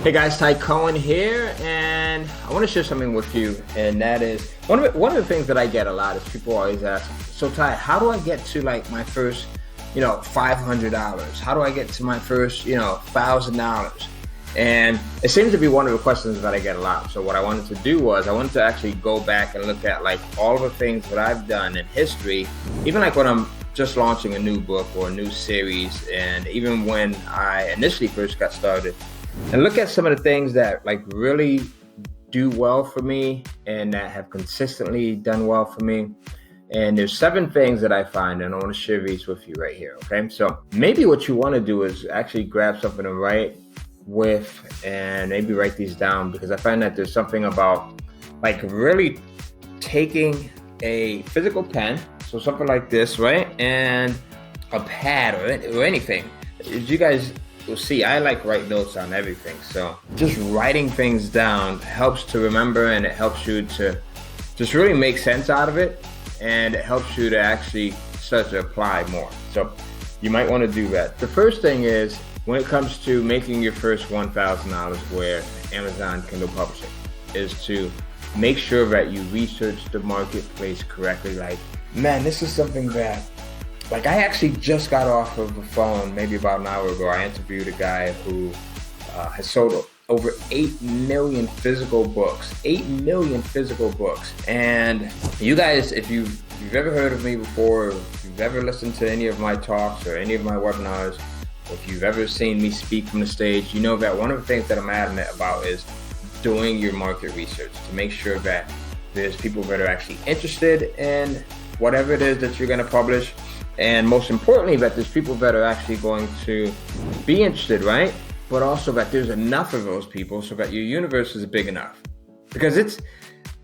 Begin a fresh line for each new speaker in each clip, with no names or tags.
Hey guys, Ty Cohen here, and I want to share something with you, and that is one of the things that I get a lot is people always ask, so Ty, how do I get to like my first, $500? How do I get to my first, $1,000? And it seems to be one of the questions that I get a lot. So what I wanted to do was I wanted to actually go back and look at like all the things that I've done in history, even like when I'm just launching a new book or a new series, and even when I initially first got started, and look at some of the things that like really do well for me and that have consistently done well for me. And there's 7 things that I find, and I want to share these with you right here. Okay, so maybe what you want to do is actually grab something to write with and maybe write these down, because I find that there's something about like really taking a physical pen, so something like this, right, and a pad or anything. As you guys will see, I like write notes on everything. So just writing things down helps to remember, and it helps you to just really make sense out of it, and it helps you to actually start to apply more. So you might want to do that. The first thing is, when it comes to making your first $1,000 with Amazon Kindle Publishing, is to make sure that you research the marketplace correctly. Like, man, this is something that, like, I actually just got off of the phone maybe about an hour ago. I interviewed a guy who has sold over 8 million physical books. 8 million physical books. And you guys, if you've ever heard of me before, if you've ever listened to any of my talks or any of my webinars, if you've ever seen me speak from the stage, you know that one of the things that I'm adamant about is doing your market research to make sure that there's people that are actually interested in whatever it is that you're going to publish. And most importantly, that there's people that are actually going to be interested, right? But also that there's enough of those people so that your universe is big enough. Because it's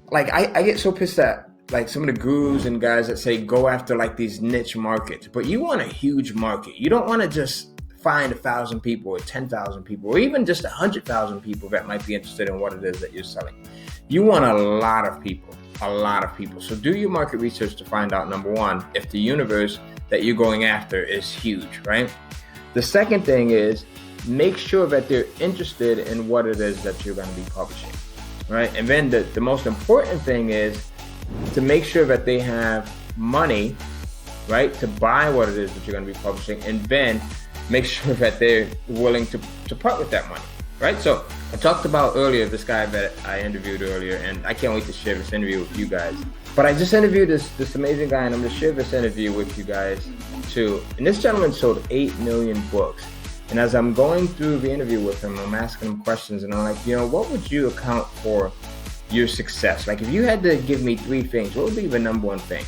like, I get so pissed at like some of the gurus and guys that say go after like these niche markets, but you want a huge market. You don't want to just find 1,000 people or 10,000 people or even just 100,000 people that might be interested in what it is that you're selling. You want a lot of people. So do your market research to find out, number one, if the universe that you're going after is huge, right? The second thing is make sure that they're interested in what it is that you're going to be publishing, right? And then the most important thing is to make sure that they have money, right, to buy what it is that you're going to be publishing, and then make sure that they're willing to part with that money, right? So I talked about earlier this guy that I interviewed earlier, and I can't wait to share this interview with you guys. But I just interviewed this amazing guy, and I'm going to share this interview with you guys too. And this gentleman sold 8 million books. And as I'm going through the interview with him, I'm asking him questions, and I'm like, what would you account for your success? Like, if you had to give me 3 things, what would be the number one thing?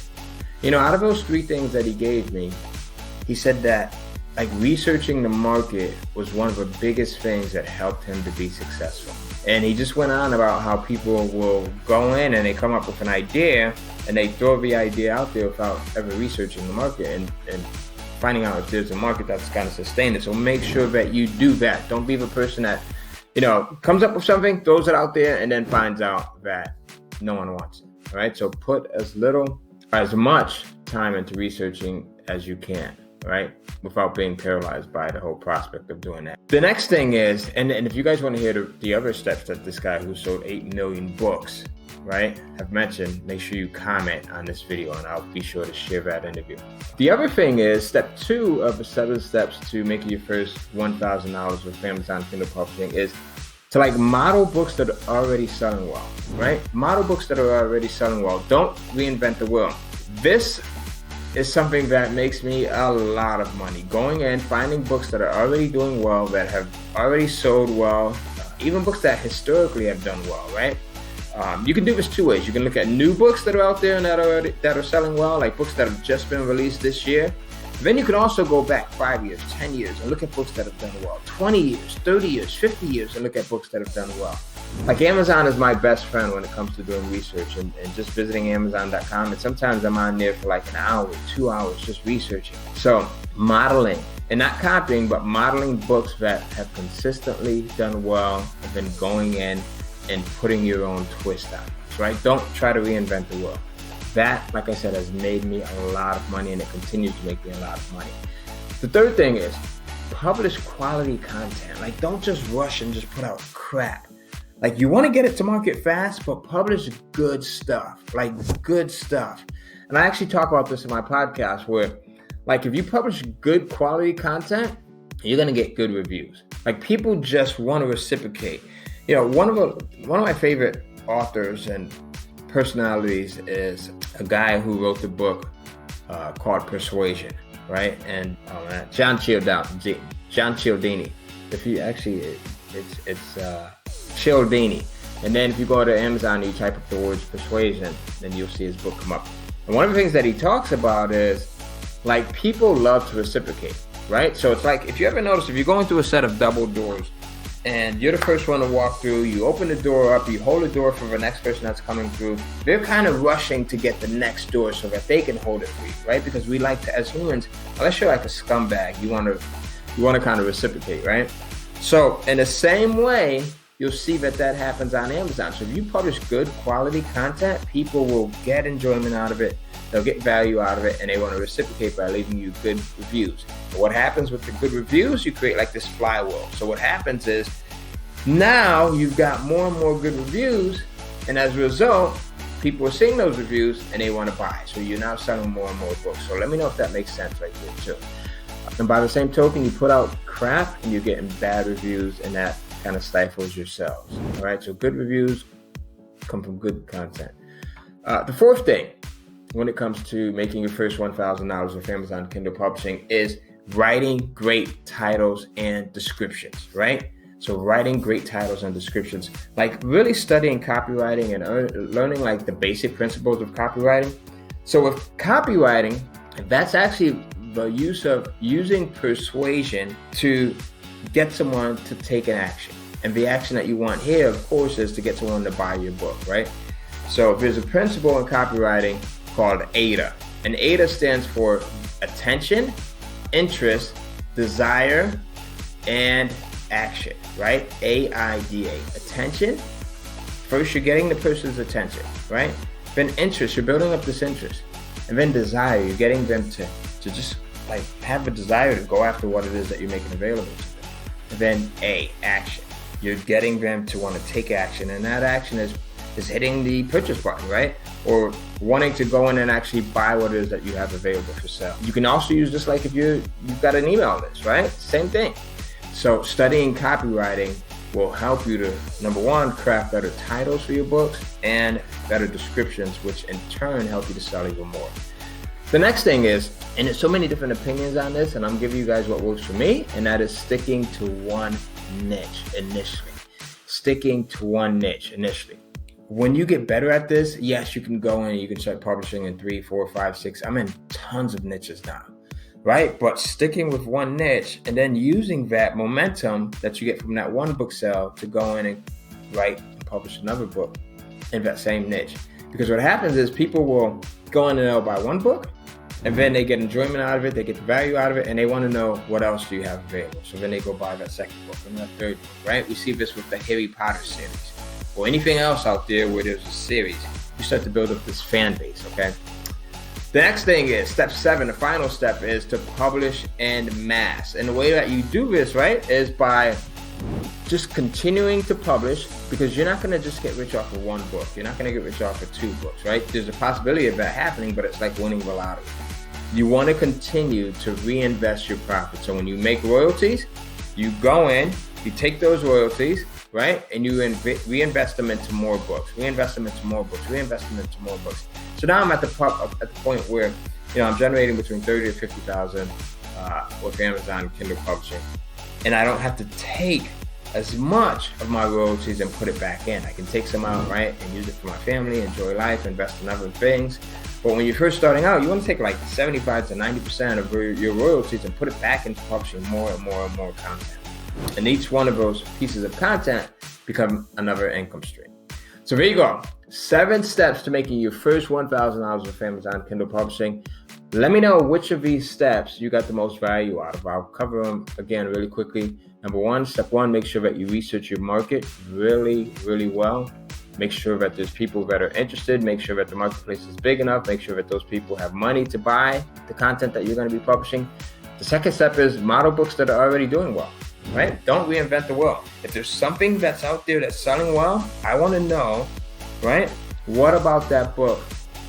Out of those 3 things that he gave me, he said that like researching the market was one of the biggest things that helped him to be successful. And he just went on about how people will go in and they come up with an idea and they throw the idea out there without ever researching the market and finding out if there's a market that's going to sustain it. So make sure that you do that. Don't be the person that, comes up with something, throws it out there, and then finds out that no one wants it, right? So put as much time into researching as you can, right? Without being paralyzed by the whole prospect of doing that. The next thing is, and if you guys want to hear the other steps that this guy who sold 8 million books, right, have mentioned, make sure you comment on this video and I'll be sure to share that interview. The other thing is step 2 of the 7 steps to making your first $1,000 with Amazon Kindle Publishing is to like model books that are already selling well, right? Model books that are already selling well. Don't reinvent the wheel. This is something that makes me a lot of money. Going in, finding books that are already doing well, that have already sold well, even books that historically have done well, right? You can do this 2 ways. You can look at new books that are out there and that are selling well, like books that have just been released this year. Then you can also go back 5 years, 10 years, and look at books that have done well. 20 years, 30 years, 50 years, and look at books that have done well. Like Amazon is my best friend when it comes to doing research and just visiting Amazon.com. And sometimes I'm on there for like an hour, 2 hours just researching. So modeling, and not copying, but modeling books that have consistently done well, and then going in and putting your own twist on it, right? Don't try to reinvent the wheel. That, like I said, has made me a lot of money, and it continues to make me a lot of money. The third thing is publish quality content. Like, don't just rush and just put out crap. Like, you want to get it to market fast, but publish good stuff, like good stuff. And I actually talk about this in my podcast where, like, if you publish good quality content, you're going to get good reviews. Like, people just want to reciprocate. You know, one of my favorite authors and personalities is a guy who wrote the book called Persuasion, right? And John Cialdini. If you actually, it's Cialdini. And then if you go to Amazon, you type up the words Persuasion, then you'll see his book come up. And one of the things that he talks about is, like, people love to reciprocate, right? So it's like, if you ever notice, if you're going through a set of double doors and you're the first one to walk through, you open the door up, you hold the door for the next person that's coming through, they're kind of rushing to get the next door so that they can hold it for you, right? Because we like to, as humans, unless you're like a scumbag, you want to kind of reciprocate, right? So in the same way, you'll see that happens on Amazon. So if you publish good quality content, people will get enjoyment out of it, they'll get value out of it, and they want to reciprocate by leaving you good reviews. And what happens with the good reviews, you create like this flywheel. So what happens is, now you've got more and more good reviews, and as a result, people are seeing those reviews and they want to buy. So you're now selling more and more books. So let me know if that makes sense right there too. And by the same token, you put out crap and you're getting bad reviews, and that kind of stifles your sales. All right, so good reviews come from good content. The fourth thing when it comes to making your first $1,000 with Amazon Kindle publishing is writing great titles and descriptions, right? So writing great titles and descriptions, like really studying copywriting and learning like the basic principles of copywriting. So with copywriting, that's actually the use of using persuasion to get someone to take an action. And the action that you want here, of course, is to get someone to buy your book, right? So there's a principle in copywriting called AIDA. And AIDA stands for attention, interest, desire, and action, right? AIDA. Attention. First, you're getting the person's attention, right? Then interest, you're building up this interest. And then desire, you're getting them to just like have a desire to go after what it is that you're making available to them. And then action. You're getting them to want to take action. And that action is hitting the purchase button, right? Or wanting to go in and actually buy what it is that you have available for sale. You can also use this like if you've got an email list, right? Same thing. So studying copywriting will help you to, number one, craft better titles for your books and better descriptions, which in turn help you to sell even more. The next thing is, and there's so many different opinions on this, and I'm giving you guys what works for me, and that is sticking to one niche initially. Sticking to one niche initially. When you get better at this, yes, you can go in and you can start publishing in 3, 4, 5, 6. I'm in tons of niches now, right? But sticking with one niche and then using that momentum that you get from that one book sale to go in and write and publish another book in that same niche. Because what happens is people will go in and they'll buy one book, and then they get enjoyment out of it, they get the value out of it, and they want to know what else do you have available. So then they go buy that second book and that third book, right? We see this with the Harry Potter series or anything else out there where there's a series. You start to build up this fan base, okay? The next thing is step 7, the final step is to publish en masse. And the way that you do this, right, is by just continuing to publish, because you're not going to just get rich off of one book. You're not going to get rich off of 2 books, right? There's a possibility of that happening, but it's like winning the lottery. You want to continue to reinvest your profit. So when you make royalties, you go in, you take those royalties, right? And you reinvest them into more books, reinvest them into more books, reinvest them into more books. So now I'm at the point where, I'm generating between 30 to 50,000 with Amazon Kindle publishing, and I don't have to take as much of my royalties and put it back in. I can take some out, right, and use it for my family, enjoy life, invest in other things. But when you're first starting out, you want to take like 75 to 90% of your royalties and put it back into publishing more and more and more content. And each one of those pieces of content become another income stream. So there you go. 7 steps to making your first $1,000 with Amazon Kindle publishing. Let me know which of these steps you got the most value out of. I'll cover them again really quickly. Number 1, step 1, make sure that you research your market really, really well. Make sure that there's people that are interested. Make sure that the marketplace is big enough. Make sure that those people have money to buy the content that you're going to be publishing. The second step is model books that are already doing well, right? Don't reinvent the wheel. If there's something that's out there that's selling well, I want to know, right? What about that book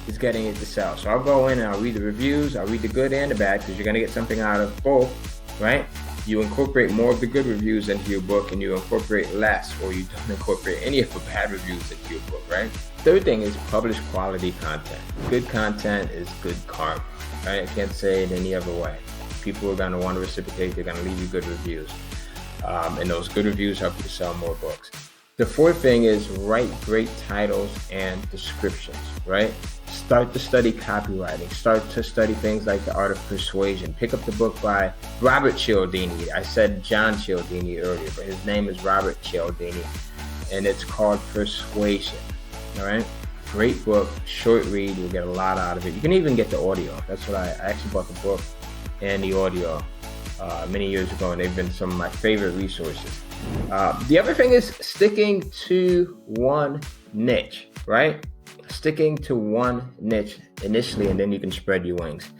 is getting it to sell? So I'll go in and I'll read the reviews. I'll read the good and the bad, because you're going to get something out of both, right? You incorporate more of the good reviews into your book, and you incorporate less, or you don't incorporate any of the bad reviews into your book, right? Third thing is publish quality content. Good content is good karma, right? I can't say it any other way. People are going to want to reciprocate. They're going to leave you good reviews. And those good reviews help you to sell more books. The fourth thing is write great titles and descriptions, right? Start to study copywriting. Start to study things like The Art of Persuasion. Pick up the book by Robert Cialdini. I said John Cialdini earlier, but his name is Robert Cialdini, and it's called Persuasion, all right? Great book, short read. You'll get a lot out of it. You can even get the audio. That's what I actually bought the book and the audio many years ago, and they've been some of my favorite resources. The other thing is sticking to one niche, right? Sticking to one niche initially, and then you can spread your wings.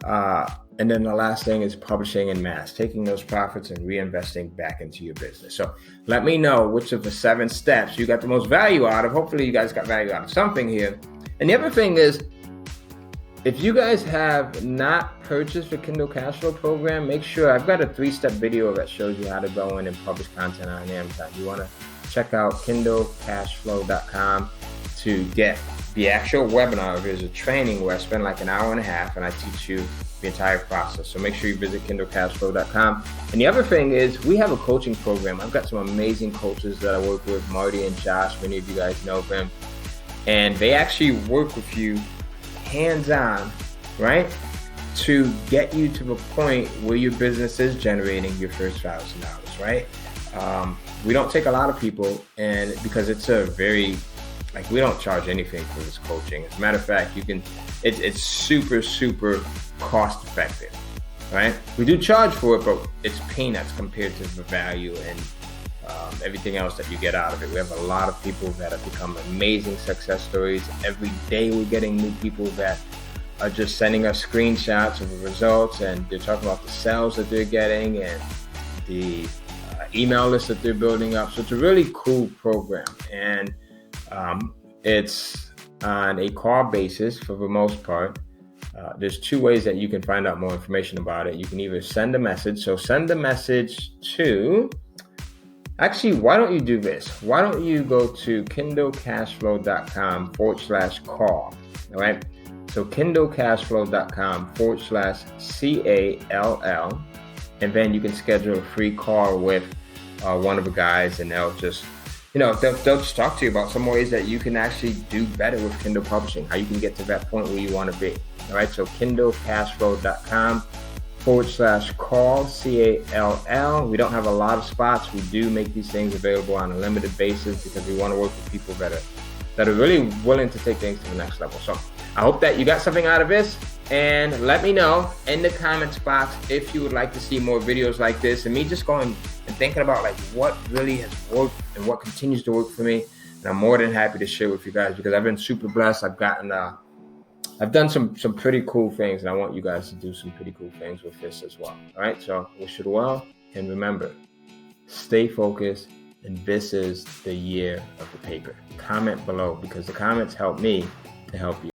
And then the last thing is publishing in mass, taking those profits and reinvesting back into your business. So let me know which of the 7 steps you got the most value out of. Hopefully you guys got value out of something here. And the other thing is, if you guys have not purchased the Kindle Cashflow program, make sure I've got a 3-step video that shows you how to go in and publish content on Amazon. You want to check out kindlecashflow.com to get the actual webinar. There's a training where I spend like an hour and a half and I teach you the entire process. So make sure you visit kindlecashflow.com. And the other thing is, we have a coaching program. I've got some amazing coaches that I work with, Marty and Josh. Many of you guys know them. And they actually work with you hands-on, right, to get you to the point where your business is generating your first $1,000, right? We don't take a lot of people, and because it's a very, we don't charge anything for this coaching. As a matter of fact, it's super, super cost effective, right? We do charge for it, but it's peanuts compared to the value and everything else that you get out of it. We have a lot of people that have become amazing success stories. Every day we're getting new people that are just sending us screenshots of the results, and they're talking about the sales that they're getting and the email list that they're building up. So it's a really cool program, and it's on a call basis for the most part. There's 2 ways that you can find out more information about it. You can either send a message. So send a message to, actually, why don't you do this? Why don't you go to kindlecashflow.com/call, all right? So kindlecashflow.com/CALL, and then you can schedule a free call with one of the guys, and they'll just, they'll just talk to you about some ways that you can actually do better with Kindle publishing, how you can get to that point where you want to be, all right? So kindlecashflow.com/call, CALL. We don't have a lot of spots. We do make these things available on a limited basis because we want to work with people that are really willing to take things to the next level. So I hope that you got something out of this, and let me know in the comments box if you would like to see more videos like this, and me just going and thinking about what really has worked and what continues to work for me. And I'm more than happy to share with you guys, because I've been super blessed. I've done some pretty cool things, and I want you guys to do some pretty cool things with this as well. All right, so wish you well, and remember, stay focused, and this is the year of the paper. Comment below, because the comments help me to help you.